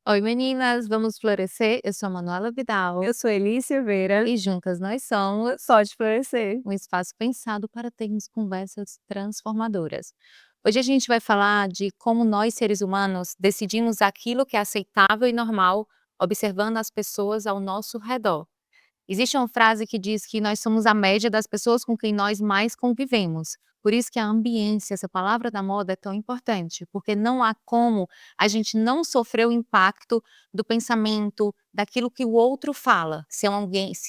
Oi meninas, vamos florescer? Eu sou a Manuela Vidal Eu sou Elis Silveira, e juntas nós somos só de florescer. um espaço pensado para termos conversas transformadoras. Hoje a gente vai falar de como nós seres humanos decidimos aquilo que é aceitável e normal, observando as pessoas ao nosso redor. Existe uma frase que diz que nós somos a média das pessoas com quem nós mais convivemos. Por isso que a ambiência, essa palavra da moda, é tão importante, porque não há como a gente não sofrer o impacto do pensamento, daquilo que o outro fala, se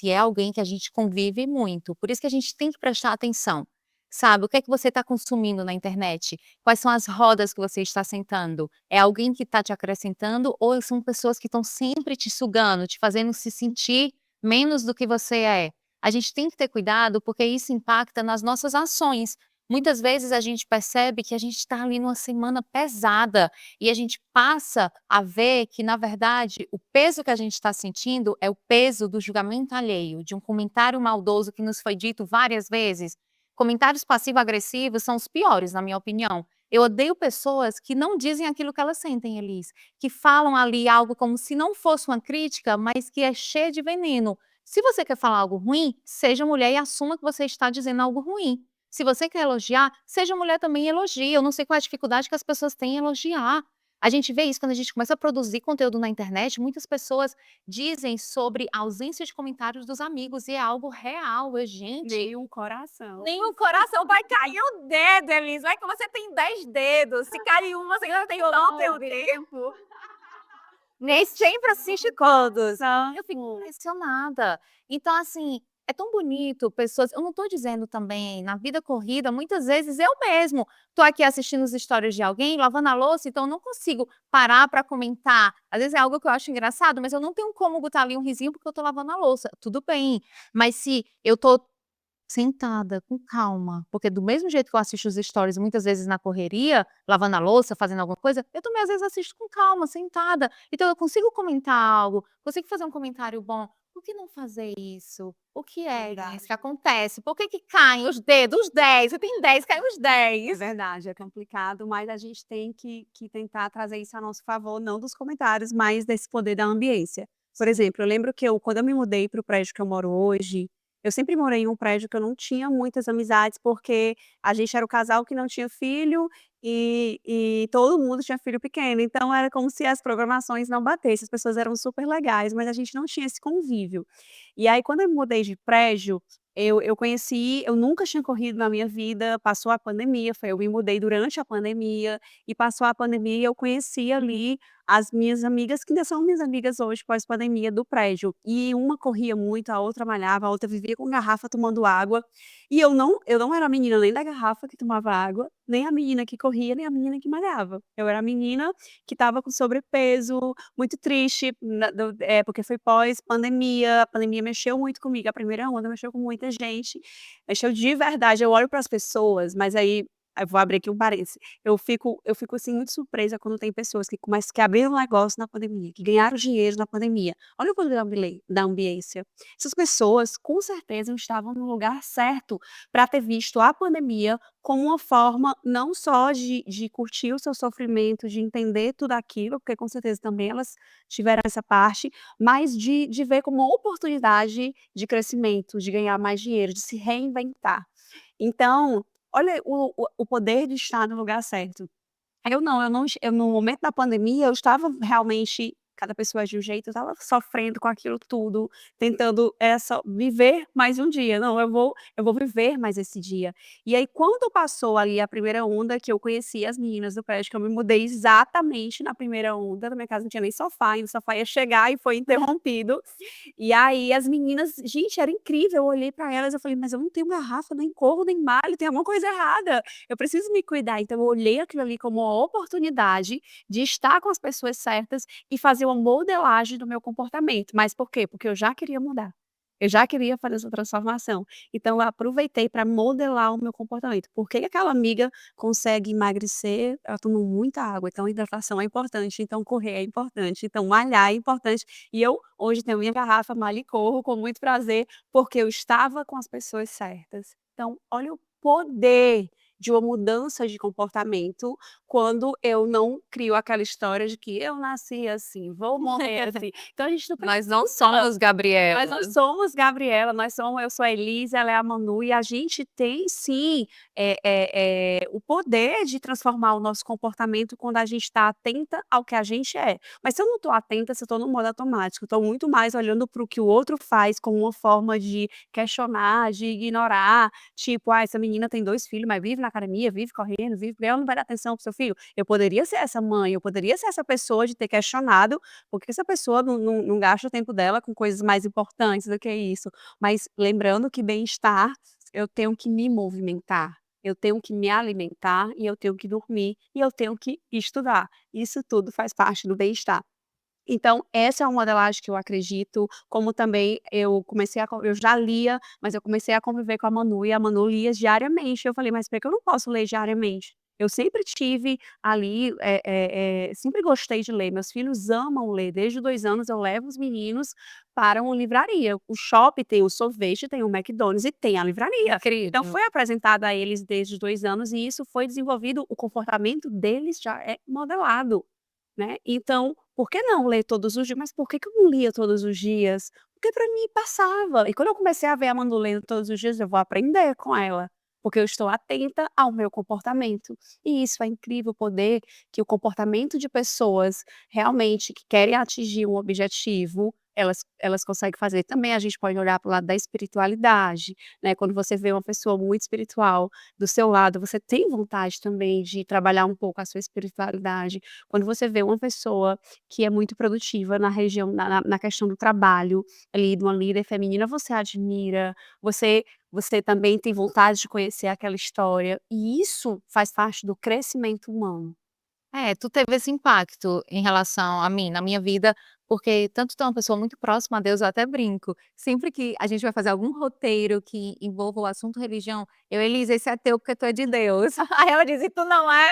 é alguém que a gente convive muito. Por isso que a gente tem que prestar atenção. Sabe, o que é que você está consumindo na internet? Quais são as rodas que você está sentando? É alguém que está te acrescentando ou são pessoas que estão sempre te sugando, te fazendo se sentir menos do que você é? A gente tem que ter cuidado, porque isso impacta nas nossas ações. Muitas vezes a gente percebe que a gente está ali numa semana pesada e a gente passa a ver que, na verdade, o peso que a gente está sentindo é o peso do julgamento alheio, de um comentário maldoso que nos foi dito várias vezes. Comentários passivo-agressivos são os piores, na minha opinião. Eu odeio pessoas que não dizem aquilo que elas sentem, Elis, que falam ali algo como se não fosse uma crítica, mas que é cheia de veneno. Se você quer falar algo ruim, seja mulher e assuma que você está dizendo algo ruim. Se você quer elogiar, seja mulher também e elogie. Eu não sei qual é a dificuldade que as pessoas têm em elogiar. A gente vê isso quando a gente começa a produzir conteúdo na internet, muitas pessoas dizem sobre a ausência de comentários dos amigos e é algo real. Gente, Nem um coração. nem o coração vai cair o dedo, Elis. Vai que você tem 10 dedos. Se cair um, você ainda tem o não tem o tempo. Nem sempre assiste todos. Eu fico impressionada. Então, assim, é tão bonito pessoas eu não estou dizendo também, na vida corrida, muitas vezes eu mesmo estou aqui assistindo as histórias de alguém, lavando a louça, então eu não consigo parar para comentar. Às vezes é algo que eu acho engraçado, mas eu não tenho como botar ali um risinho, porque eu estou lavando a louça. Tudo bem, mas se eu estou sentada, com calma, porque do mesmo jeito que eu assisto os stories muitas vezes na correria, lavando a louça, fazendo alguma coisa, eu também às vezes assisto com calma, sentada. Então eu consigo comentar algo, consigo fazer um comentário bom. Por que não fazer isso? O que é isso que acontece? Por que que caem os dedos, os 10? Você tem 10, caem os É 10. verdade, é complicado, mas a gente tem que tentar trazer isso a nosso favor, não dos comentários, mas desse poder da ambiência. Por exemplo, eu lembro que quando eu me mudei para o prédio que eu moro hoje, eu sempre morei em um prédio que eu não tinha muitas amizades, porque a gente era o casal que não tinha filho e todo mundo tinha filho pequeno, então era como se as programações não batessem, as pessoas eram super legais, mas a gente não tinha esse convívio. E aí quando eu me mudei de prédio, eu nunca tinha corrido na minha vida, passou a pandemia, eu me mudei durante a pandemia, e passou a pandemia e eu conheci ali as minhas amigas, que ainda são minhas amigas hoje pós-pandemia do prédio, e uma corria muito, a outra malhava, a outra vivia com garrafa tomando água, e eu não era a menina nem da garrafa que tomava água, nem a menina que corria, nem a menina que malhava. Eu era a menina que estava com sobrepeso, muito triste, porque foi pós-pandemia, a pandemia mexeu muito comigo, a primeira onda mexeu com muita gente, mexeu de verdade, eu olho para as pessoas, mas aí eu vou abrir aqui um parêntese, eu fico, assim, muito surpresa quando tem pessoas que abriram um negócio na pandemia, que ganharam dinheiro na pandemia. Olha o poder da ambiência. Essas pessoas, com certeza, estavam no lugar certo para ter visto a pandemia como uma forma não só de curtir o seu sofrimento, de entender tudo aquilo, porque com certeza também elas tiveram essa parte, mas de ver como uma oportunidade de crescimento, de ganhar mais dinheiro, de se reinventar. Então, olha o poder de estar no lugar certo. Eu no momento da pandemia, eu estava realmente cada pessoa é de um jeito, eu estava sofrendo com aquilo tudo, tentando, só viver mais um dia. Não, eu vou viver mais esse dia. E aí, quando passou ali a primeira onda, que eu conheci as meninas do prédio, que eu me mudei exatamente na primeira onda, na minha casa não tinha nem sofá, e o sofá ia chegar e foi interrompido. E aí as meninas, gente, era incrível, eu olhei para elas, eu falei: "Mas eu não tenho garrafa, nem corro, nem malho, tem alguma coisa errada". Eu preciso me cuidar. Então eu olhei aquilo ali como uma oportunidade de estar com as pessoas certas e fazer uma modelagem do meu comportamento. Mas por quê? Porque eu já queria mudar. Eu já queria fazer essa transformação. Então eu aproveitei para modelar o meu comportamento. Por que que aquela amiga consegue emagrecer? Ela toma muita água, então hidratação é importante, então correr é importante, então malhar é importante. E eu hoje tenho minha garrafa, malho e corro com muito prazer, porque eu estava com as pessoas certas. Então olha o poder de uma mudança de comportamento, quando eu não crio aquela história de que eu nasci assim, vou morrer assim. Então a gente não Nós não precisa. somos Gabriela. Nós não somos Gabriela, eu sou a Elise, ela é a Manu, e a gente tem sim, o poder de transformar o nosso comportamento quando a gente está atenta ao que a gente é. Mas se eu não estou atenta, se eu estou no modo automático, estou muito mais olhando para o que o outro faz como uma forma de questionar, de ignorar, tipo: "Ah, essa menina tem 2 filhos, mas vive na academia, vive correndo, vive, ela não vai dar atenção para o seu filho". Eu poderia ser essa mãe, eu poderia ser essa pessoa de ter questionado por que essa pessoa não gasta o tempo dela com coisas mais importantes do que isso? Mas lembrando que bem-estar, eu tenho que me movimentar, eu tenho que me alimentar e eu tenho que dormir e eu tenho que estudar. Isso tudo faz parte do bem-estar. Então, essa é uma modelagem que eu acredito, como também eu já lia, mas eu comecei a conviver com a Manu, e a Manu lia diariamente. Eu falei: "Mas por que eu não posso ler diariamente?". Eu sempre tive ali, sempre gostei de ler, meus filhos amam ler, desde 2 anos eu levo os meninos para uma livraria. O shopping tem o sorvete, tem o McDonald's e tem a livraria. Então Incrível. foi apresentado a eles desde os 2 anos e isso foi desenvolvido, o comportamento deles já é modelado. Né, então, por que não ler todos os dias? Mas por que que eu não lia todos os dias? Porque para mim passava, e quando eu comecei a ver a Manu lendo todos os dias, eu vou aprender com ela, porque eu estou atenta ao meu comportamento. E isso é incrível, poder que o comportamento de pessoas realmente que querem atingir um objetivo, elas conseguem fazer. Também a gente pode olhar para o lado da espiritualidade, né, quando você vê uma pessoa muito espiritual do seu lado, você tem vontade também de trabalhar um pouco a sua espiritualidade. Quando você vê uma pessoa que é muito produtiva na região na questão do trabalho, ali, de uma líder feminina, você admira, você também tem vontade de conhecer aquela história, e isso faz parte do crescimento humano. É, tu teve esse impacto em relação a mim, na minha vida, porque tanto tu é uma pessoa muito próxima a Deus, eu até brinco, sempre que a gente vai fazer algum roteiro que envolva o assunto religião, eu: "Elisa, esse é teu porque tu é de Deus". Aí ela diz: "E tu não é?".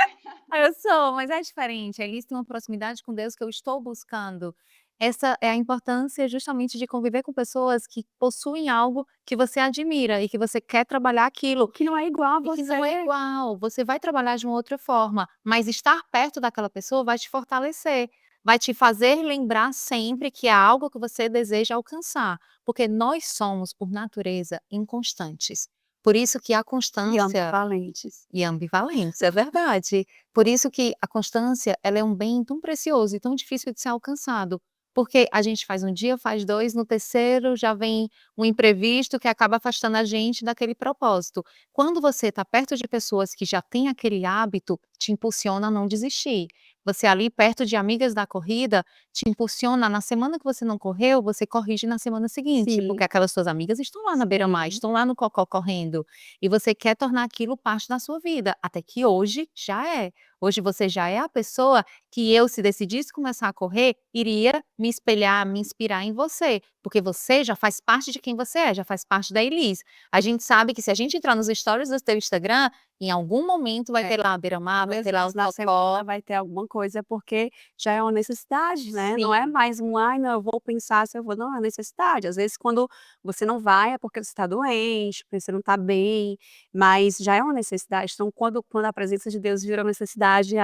Aí eu: "Sou", mas é diferente, a Elisa tem uma proximidade com Deus que eu estou buscando. Essa é a importância justamente de conviver com pessoas que possuem algo que você admira e que você quer trabalhar aquilo. Que não é igual a E que não é você. igual, você vai trabalhar de uma outra forma, mas estar perto daquela pessoa vai te fortalecer, vai te fazer lembrar sempre que é algo que você deseja alcançar, porque nós somos, por natureza, inconstantes. Por isso que a E constância ambivalentes. e ambivalentes, é verdade. Por isso que a constância, ela é um bem tão precioso e tão difícil de ser alcançado, porque a gente faz um dia, faz 2, no terceiro já vem um imprevisto que acaba afastando a gente daquele propósito. Quando você está perto de pessoas que já têm aquele hábito, te impulsiona a não desistir. Você ali perto de amigas da corrida, te impulsiona, na semana que você não correu, você corrige na semana seguinte, Sim, porque aquelas suas amigas estão lá na beira-mar, sim. estão lá no cocó correndo. E você quer tornar aquilo parte da sua vida, até que hoje já é. Hoje você já é a pessoa que eu, se decidisse começar a correr, iria me espelhar, me inspirar em você, porque você já faz parte de quem você é, já faz parte da Elis. A gente sabe que se a gente entrar nos stories do teu Instagram, em algum momento vai ter lá a beira-mar, vai 2 ter lá o vezes na semana cocó. vai ter alguma coisa, porque já é uma necessidade, né, não é Sim. mais um: "Ai, não, eu vou pensar se eu vou", não, é necessidade. Às vezes quando você não vai é porque você está doente, porque você não está bem, mas já é uma necessidade. Então quando a presença de Deus vira uma necessidade,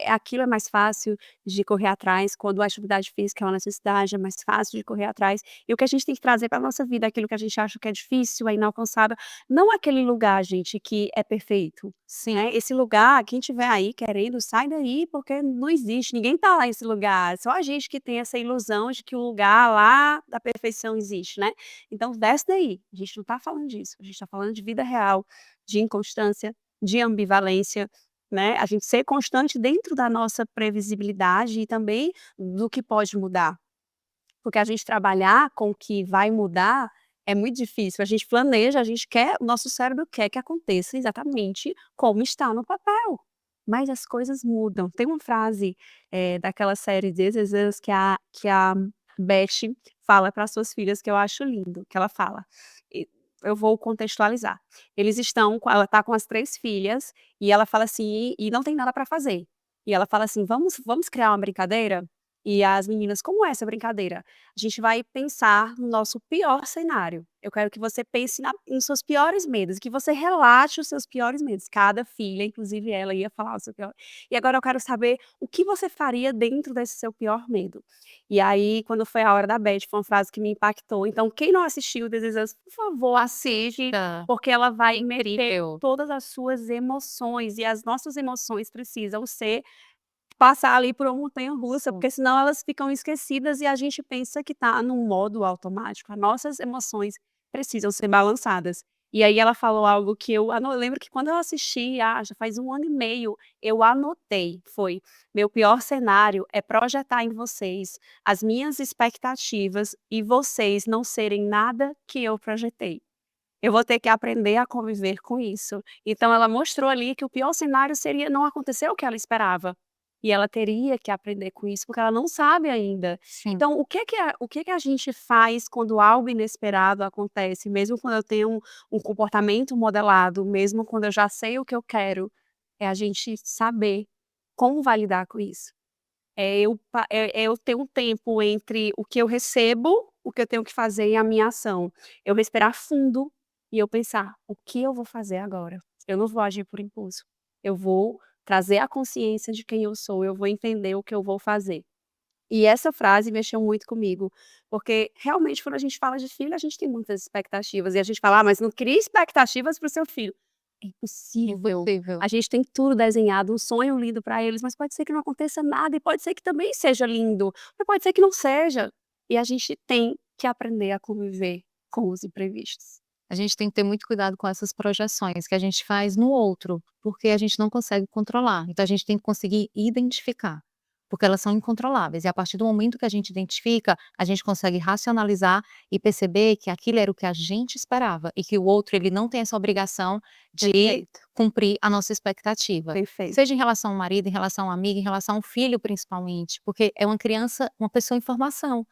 aquilo é mais fácil de correr atrás, quando a atividade física é uma necessidade, é mais fácil de correr atrás. E o que a gente tem que trazer para a nossa vida, aquilo que a gente acha que é difícil, é inalcançável, não aquele lugar, gente, que é perfeito, Sim. né, esse lugar, quem estiver aí querendo, sai daí, porque não existe, ninguém tá lá nesse lugar, só a gente que tem essa ilusão de que o lugar lá da perfeição existe, né. Então desce daí, a gente não tá falando disso, a gente tá falando de vida real, de inconstância, de ambivalência, né, a gente ser constante dentro da nossa previsibilidade e também do que pode mudar. Porque a gente trabalhar com o que vai mudar é muito difícil. A gente planeja, a gente quer, o nosso cérebro quer que aconteça exatamente como está no papel, mas as coisas mudam. Tem uma frase, daquela série This Is Us que a Beth fala para as suas filhas que eu acho lindo, que ela fala, e eu vou contextualizar. Ela está com as 3 filhas, e ela fala assim, e não tem nada para fazer. E ela fala assim: "Vamos criar uma brincadeira?". E as meninas: "Como é essa brincadeira?". A gente vai pensar no nosso pior cenário. Eu quero que você pense nos seus piores medos, que você relate os seus piores medos. Cada filha, inclusive ela, ia falar o seu pior. E agora eu quero saber o que você faria dentro desse seu pior medo. E aí, quando foi a hora da Beth, foi uma frase que me impactou. Então, quem não assistiu This Is Us, por favor, assiste, Tá, porque ela vai meter incrível. todas as suas emoções, e as nossas emoções precisam ser passar ali por uma montanha-russa, porque senão elas ficam esquecidas e a gente pensa que está num modo automático. As nossas emoções precisam ser balançadas. E aí ela falou algo que eu lembro que quando eu assisti, já faz 1 ano e meio, eu anotei, foi: "Meu pior cenário é projetar em vocês as minhas expectativas e vocês não serem nada que eu projetei. Eu vou ter que aprender a conviver com isso". Então ela mostrou ali que o pior cenário seria não acontecer o que ela esperava. E ela teria que aprender com isso, porque ela não sabe ainda. Sim. Então o que que a gente faz quando algo inesperado acontece, mesmo quando eu tenho um comportamento modelado, mesmo quando eu já sei o que eu quero, é a gente saber como vai lidar com isso. É eu ter um tempo entre o que eu recebo, o que eu tenho que fazer e a minha ação. Eu respirar fundo e eu pensar: "O que eu vou fazer agora?". Eu não vou agir por impulso. Eu vou trazer a consciência de quem eu sou, eu vou entender o que eu vou fazer. E essa frase mexeu muito comigo, porque realmente quando a gente fala de filho, a gente tem muitas expectativas e a gente fala: "Ah, mas não crie expectativas para o seu filho". É impossível. Impossível. A gente tem tudo desenhado, um sonho lindo para eles, mas pode ser que não aconteça nada e pode ser que também seja lindo, mas pode ser que não seja. E a gente tem que aprender a conviver com os imprevistos. A gente tem que ter muito cuidado com essas projeções que a gente faz no outro, porque a gente não consegue controlar. Então a gente tem que conseguir identificar, porque elas são incontroláveis. E a partir do momento que a gente identifica, a gente consegue racionalizar e perceber que aquilo era o que a gente esperava e que o outro ele não tem essa obrigação de Perfeito, cumprir a nossa expectativa. perfeito. Seja em relação ao marido, em relação à amiga, em relação ao filho principalmente, porque é uma criança, uma pessoa em formação.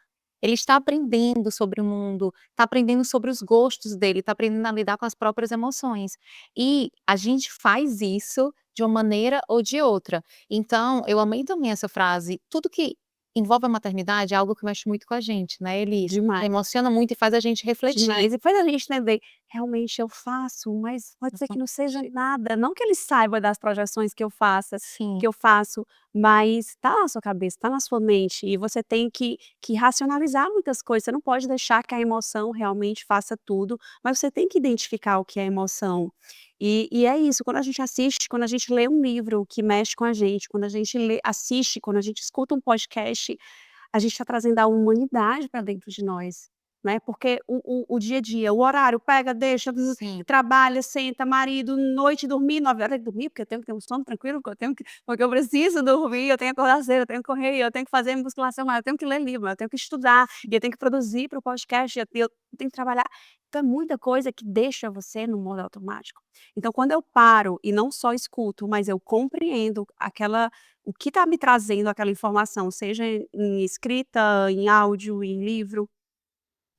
Ele está aprendendo sobre o mundo, está aprendendo sobre os gostos dele, está aprendendo a lidar com as próprias emoções. E a gente faz isso de uma maneira ou de outra. Então, eu amei também essa frase, tudo que envolve a maternidade é algo que mexe muito com a gente, né, Elis? Demais. Emociona muito e faz a gente refletir. Demais. E faz a gente entender, realmente eu faço, mas pode ser que não seja nada. Não que ele saiba das projeções Sim, que eu faço, mas tá na sua cabeça, tá na sua mente, e você tem que racionalizar muitas coisas. Você não pode deixar que a emoção realmente faça tudo, mas você tem que identificar o que é emoção. E é isso, quando a gente assiste, quando a gente lê um livro que mexe com a gente, quando a gente assiste, quando a gente escuta um podcast, a gente está trazendo a humanidade para dentro de nós, né, porque o dia a dia, o horário pega, deixa, sim. trabalha, senta, marido, noite, dormir 9 horas, dormir, porque eu tenho que ter um sono tranquilo, porque eu preciso dormir, eu tenho que acordar cedo, eu tenho que correr, eu tenho que fazer musculação, mas eu tenho que ler livro, eu tenho que estudar, e eu tenho que produzir para o podcast, eu tenho que trabalhar. Então é muita coisa que deixa você no modo automático. Então quando eu paro e não só escuto, mas eu compreendo o que está me trazendo aquela informação, seja em escrita, em áudio, em livro,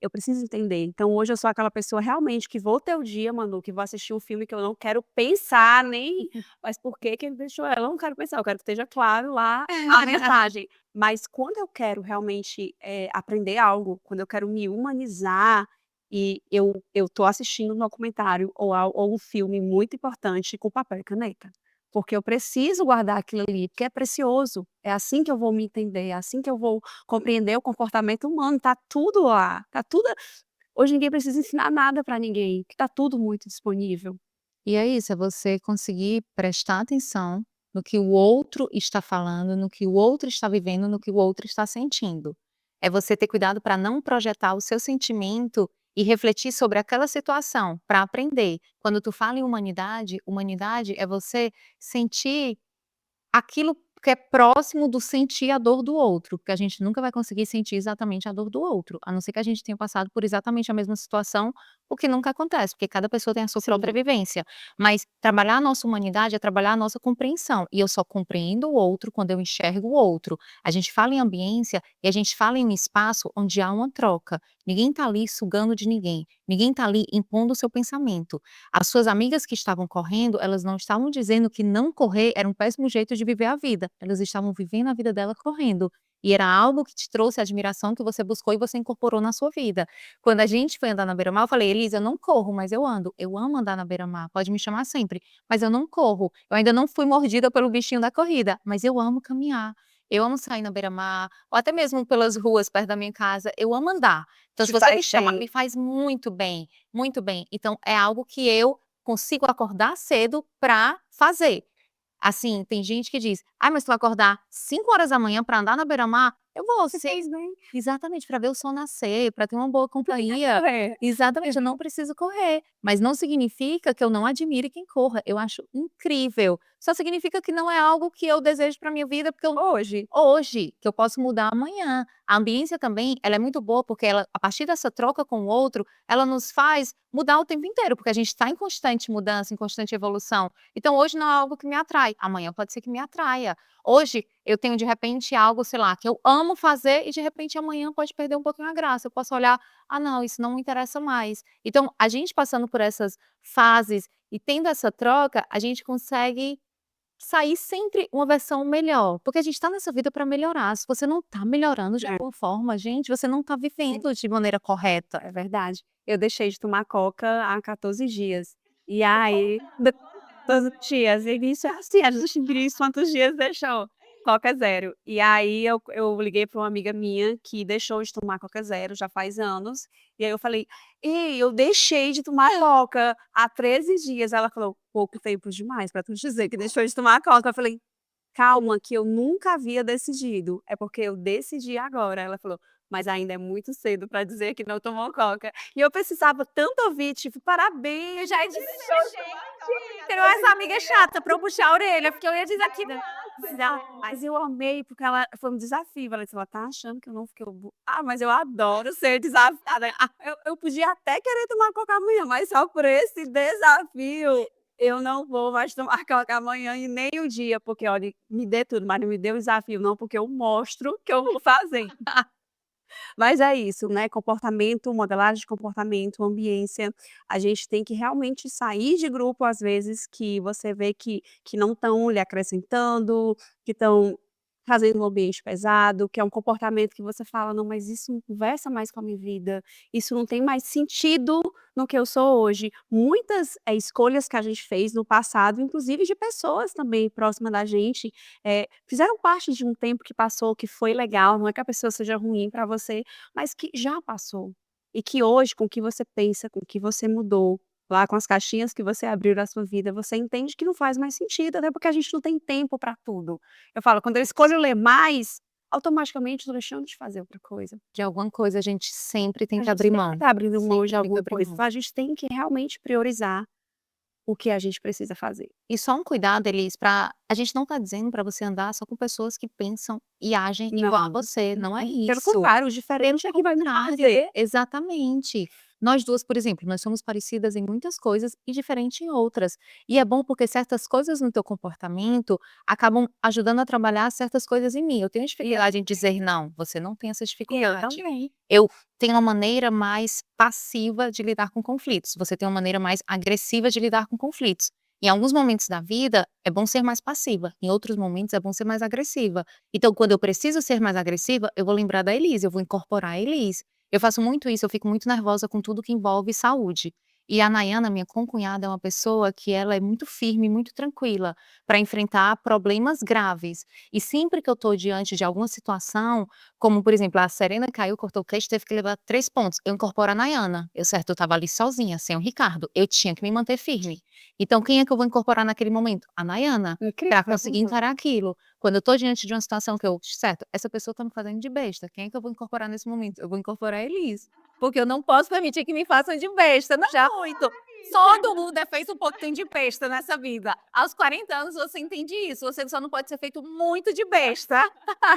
eu preciso entender. Então hoje eu sou aquela pessoa realmente que vou ter o dia, Manu, que vou assistir um filme que eu não quero pensar nem mas por que que ele deixou ela? Eu não quero pensar, eu quero que esteja claro lá a mensagem. Mas quando eu quero realmente, aprender algo, quando eu quero me humanizar, e eu estou assistindo um documentário ou um filme muito importante com papel e caneta. Porque eu preciso guardar aquilo ali, porque é precioso. É assim que eu vou me entender, é assim que eu vou compreender o comportamento humano, tá tudo lá, tá tudo hoje ninguém precisa ensinar nada para ninguém, que tá tudo muito disponível. E é isso, é você conseguir prestar atenção no que o outro está falando, no que o outro está vivendo, no que o outro está sentindo. É você ter cuidado para não projetar o seu sentimento e refletir sobre aquela situação para aprender. Quando tu fala em humanidade, humanidade é você sentir aquilo que é próximo do sentir a dor do outro, porque a gente nunca vai conseguir sentir exatamente a dor do outro, a não ser que a gente tenha passado por exatamente a mesma situação, o que nunca acontece, porque cada pessoa tem a sua própria Sim. vivência. Mas trabalhar a nossa humanidade é trabalhar a nossa compreensão, e eu só compreendo o outro quando eu enxergo o outro. A gente fala em ambiência e a gente fala em um espaço onde há uma troca. Ninguém está ali sugando de ninguém, ninguém está ali impondo o seu pensamento. As suas amigas que estavam correndo, elas não estavam dizendo que não correr era um péssimo jeito de viver a vida, elas estavam vivendo a vida dela correndo. e era algo que te trouxe admiração, que você buscou e você incorporou na sua vida. Quando a gente foi andar na beira-mar, eu falei: "Elisa, eu não corro, mas eu ando. Eu amo andar na beira-mar, pode me chamar sempre, mas eu não corro. Eu ainda não fui mordida pelo bichinho da corrida, mas eu amo caminhar. Eu amo sair na beira-mar, ou até mesmo pelas ruas perto da minha casa, eu amo andar. Então se Te você me faz chama, bem. me faz muito bem, muito bem. Então é algo que eu consigo acordar cedo pra fazer. Assim, tem gente que diz: "Ai, mas tu vai acordar 5 horas da manhã pra andar na beira-mar?" Eu vou, Te se fez bem. exatamente, pra ver o sol nascer, pra ter uma boa companhia. Correr. Exatamente, eu não preciso correr, mas não significa que eu não admire quem corra, eu acho incrível. Só significa que não é algo que eu desejo pra minha vida, porque eu Hoje, hoje, que eu posso mudar amanhã. A ambiência também, ela é muito boa, porque ela, a partir dessa troca com o outro, ela nos faz mudar o tempo inteiro, porque a gente está em constante mudança, em constante evolução. Então hoje não é algo que me atrai, amanhã pode ser que me atraia. Hoje eu tenho de repente algo, sei lá, que eu amo fazer e de repente amanhã pode perder um pouquinho a graça. Eu posso olhar, ah não, isso não me interessa mais. Então a gente passando por essas fases e tendo essa troca, a gente consegue sair sempre uma versão melhor, porque a gente está nessa vida para melhorar. Se você não está melhorando de é, alguma forma, gente, você não está vivendo de maneira correta. é verdade. Eu deixei de tomar coca há 14 dias. E aí, todos os dias, e isso é assim, a gente diz quantos dias deixou. Coca zero. E aí eu liguei para uma amiga minha que deixou de tomar Coca zero já faz anos, e aí eu falei: "Ei, eu deixei de tomar Coca há 13 dias". Ela falou: "Pouco tempo demais para tu dizer que deixou de tomar Coca". Eu falei: "Calma, que eu nunca havia decidido, é porque eu decidi agora". Ela falou: "Mas ainda é muito cedo para dizer que não tomou Coca". E eu precisava tanto ouvir, tipo: "Parabéns, Eu já já ia dizer, deixou de tomar Coca, gente, 14 essa amiga é dias". chata pra eu puxar a orelha, porque eu ia dizer aqui, né. Mas eu amei, porque ela foi um desafio, ela disse: "Ela tá achando que eu não fiquei mas eu adoro ser desafiada. Eu podia até querer tomar Coca amanhã, mas só por esse desafio, eu não vou mais tomar Coca amanhã e nem o dia, porque olha, me dê tudo, mas não me dê o desafio não, porque eu mostro que eu vou fazer". Mas é isso, né, comportamento, modelagem de comportamento, ambiência, a gente tem que realmente sair de grupo, às vezes, que você vê que não estão lhe acrescentando, que estão fazendo um ambiente pesado, que é um comportamento que você fala: "Não, mas isso não conversa mais com a minha vida, isso não tem mais sentido no que eu sou hoje". Muitas, escolhas que a gente fez no passado, inclusive de pessoas também próximas da gente, fizeram parte de um tempo que passou, que foi legal, não é que a pessoa seja ruim para você, mas que já passou. E que hoje, com o que você pensa, com o que você mudou, lá com as caixinhas que você abriu na sua vida, você entende que não faz mais sentido, até porque a gente não tem tempo para tudo. Eu falo, quando eu escolho ler mais, automaticamente estou deixando de fazer outra coisa. De alguma coisa a gente sempre tem A que gente abrir sempre mão. está abrindo mão de Sempre tem que alguma abrir coisa, mão. então a gente tem que realmente priorizar o que a gente precisa fazer. E só um cuidado, Elis, pra a gente não tá dizendo para você andar só com pessoas que pensam e agem igual a Não, você, não é pelo isso. contrário, o Pelo diferente é que vai me contrário, fazer. exatamente. Nós duas, por exemplo, nós somos parecidas em muitas coisas e diferente em outras. E é bom porque certas coisas no teu comportamento acabam ajudando a trabalhar certas coisas em mim. Eu tenho E eu dificuldade em dizer não, você não tem essa e eu dificuldade. também. Eu tenho uma maneira mais passiva de lidar com conflitos, você tem uma maneira mais agressiva de lidar com conflitos. Em alguns momentos da vida, é bom ser mais passiva, em outros momentos é bom ser mais agressiva. Então, quando eu preciso ser mais agressiva, eu vou lembrar da Elis, eu vou incorporar a Elis. Eu faço muito isso, eu fico muito nervosa com tudo que envolve saúde. E a Nayana, minha concunhada, é uma pessoa que ela é muito firme, muito tranquila para enfrentar problemas graves. E sempre que eu estou diante de alguma situação, como por exemplo, a Serena caiu, cortou o queixo, teve que levar 3 pontos, eu incorporo a Nayana. Eu certo, eu estava ali sozinha, sem o Ricardo, eu tinha que me manter firme. Então quem é que eu vou incorporar naquele momento? A Nayana, Incrível. para conseguir encarar aquilo. Quando eu tô diante de uma situação que eu certo, essa pessoa tá me fazendo de besta, quem é que eu vou incorporar nesse momento? Eu vou incorporar a Elis, porque eu não posso permitir que me façam de besta, não Já muito. todo mundo é feito um pouquinho de besta nessa vida. Aos 40 anos você entende isso, você só não pode ser feito muito de besta.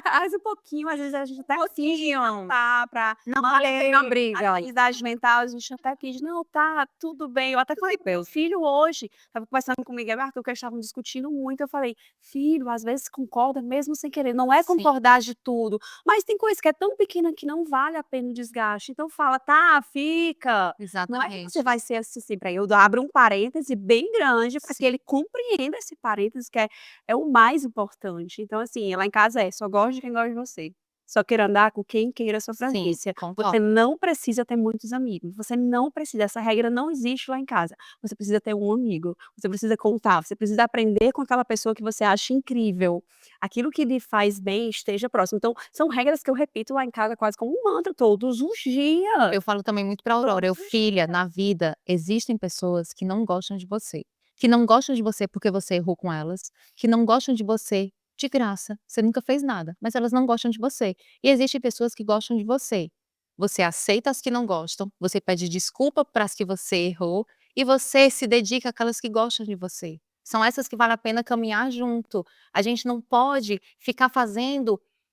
Mas um pouquinho, às vezes a gente até Pouquinho. tá pra Não manter não a briga. atividade mental, a gente até quis: "Não, tá tudo bem". Eu até falei: "Meu filho hoje estava conversando comigo, eu e Arthur, que eles estavam discutindo muito", eu falei: "Filho, às vezes concorda mesmo sem querer, não é Sim, concordar de tudo, mas tem coisa que é tão pequena que não vale a pena o desgaste, então fala: 'Tá, fica'". Não é que você exatamente. vai ser assim sempre. Aí eu abro um parêntese bem grande para que Sim. ele compreenda esse parêntese que é o mais importante. Então, assim, lá em casa só gosto de quem gosta de você. só queira andar com quem queira a sua Sim, franquícia. Você concordo. não precisa ter muitos amigos, você não precisa, essa regra não existe lá em casa. Você precisa ter um amigo, você precisa contar, você precisa aprender com aquela pessoa que você acha incrível. Aquilo que lhe faz bem, esteja próximo. Então, são regras que eu repito lá em casa quase como um mantra todos os dias. Eu falo também muito pra Aurora, Todos os filha, na vida existem pessoas que não gostam de você, que não gostam de você porque você errou com elas, que não gostam de você de graça, você nunca fez nada, mas elas não gostam de você. E existem pessoas que gostam de você. Você aceita as que não gostam, você pede desculpa para as que você errou e você se dedica àquelas que gostam de você. São essas que vale a pena caminhar junto. A gente não pode ficar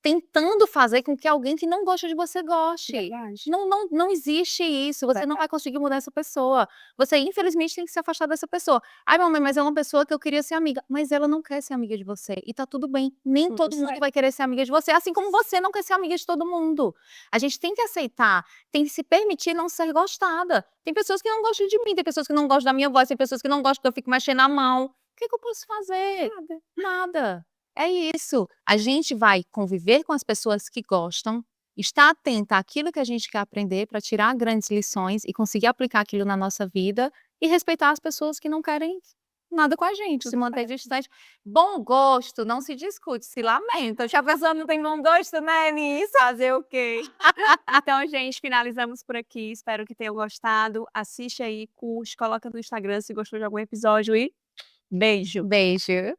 tentando fazer com que alguém que não gosta de você goste. Verdade. Não existe isso, você não vai conseguir mudar essa pessoa. Você infelizmente tem que se afastar dessa pessoa. "Ai mamãe, mas é uma pessoa que eu queria ser amiga", mas ela não quer ser amiga de você e tá tudo bem, nem Tudo todo mundo certo. vai querer ser amiga de você, assim como você não quer ser amiga de todo mundo. A gente tem que aceitar, tem que se permitir não ser gostada. Tem pessoas que não gostam de mim, tem pessoas que não gostam da minha voz, tem pessoas que não gostam que eu fico mexendo a mão. O que que eu posso fazer? Nada. Nada. É isso. A gente vai conviver com as pessoas que gostam, estar atenta àquilo que a gente quer aprender para tirar grandes lições e conseguir aplicar aquilo na nossa vida e respeitar as pessoas que não querem nada com a gente, se Tudo manter certo. distante. Bom gosto não se discute, se lamenta. Se a pessoa não tem bom gosto, né, nisso? Fazer o quê? Então, gente, finalizamos por aqui. Espero que tenham gostado. Assiste aí, curte, coloca no Instagram se gostou de algum episódio e beijo. Beijo.